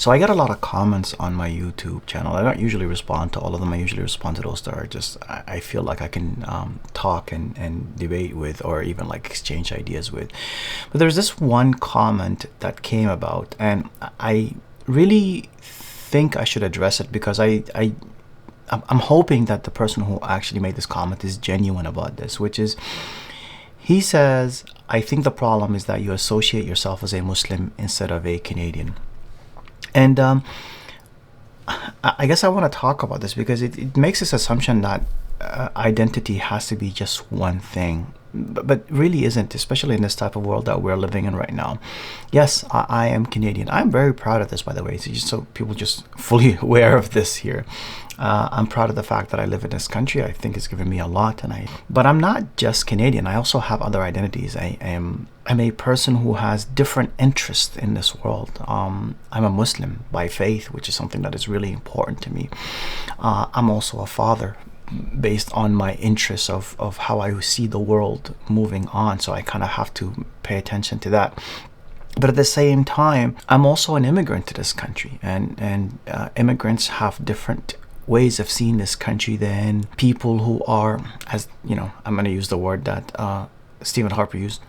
So I get a lot of comments on my YouTube channel. I don't usually respond to all of them. I usually respond to those that are just, I feel like I can talk and debate with, or even like exchange ideas with. But there's this one comment that came about, and I really think I should address it because I'm hoping that the person who actually made this comment is genuine about this, which is, he says, I think the problem is that you associate yourself as a Muslim instead of a Canadian. And I guess I want to talk about this because it makes this assumption that identity has to be just one thing, but really isn't, especially in this type of world that we're living in right now. Yes, I am Canadian. I'm very proud of this, by the way, so people just fully aware of this here. I'm proud of the fact that I live in this country. I think it's given me a lot, but I'm not just Canadian. I also have other identities. I'm a person who has different interests in this world. I'm a Muslim by faith, which is something that is really important to me. I'm also a father based on my interests of how I see the world moving on. So I kind of have to pay attention to that. But at the same time, I'm also an immigrant to this country, and immigrants have different ways of seeing this country than people who are, as you know, I'm going to use the word that Stephen Harper used,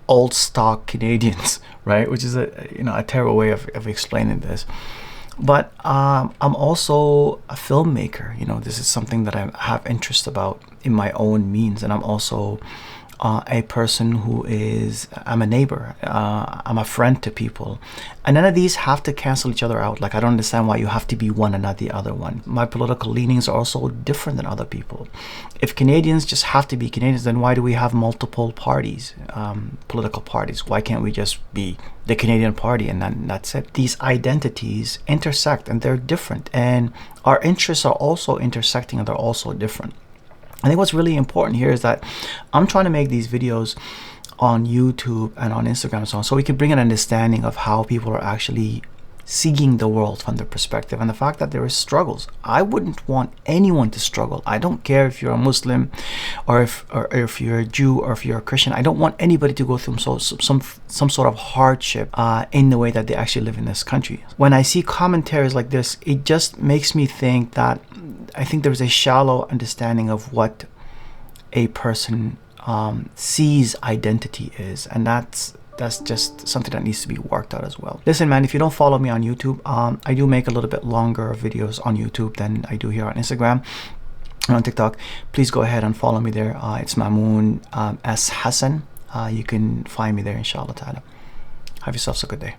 old stock Canadians, right? Which is a terrible way of explaining this. But I'm also a filmmaker. This is something that I have interest about in my own means, and I'm also a person I'm a neighbor. I'm a friend to people, and none of these have to cancel each other out. Like, I don't understand why you have to be one and not the other one. My political leanings are also different than other people. If Canadians just have to be Canadians, then why do we have multiple parties, political parties? Why can't we just be the Canadian Party and then that's it? These identities intersect and they're different, and our interests are also intersecting and they're also different. I think what's really important here is that I'm trying to make these videos on YouTube and on Instagram and so on, so we can bring an understanding of how people are actually seeing the world from their perspective, and the fact that there is struggles. I wouldn't want anyone to struggle. I don't care if you're a Muslim or if you're a Jew or if you're a Christian. I don't want anybody to go through some sort of hardship in the way that they actually live in this country. When I see commentaries like this, it just makes me think that I think there's a shallow understanding of what a person sees identity is, and that's just something that needs to be worked out as well. Listen, man, if you don't follow me on YouTube, I do make a little bit longer videos on YouTube than I do here on Instagram and on TikTok. Please go ahead and follow me there. It's Mamoon S. Hassan. You can find me there, inshallah ta'ala. Have yourselves a good day.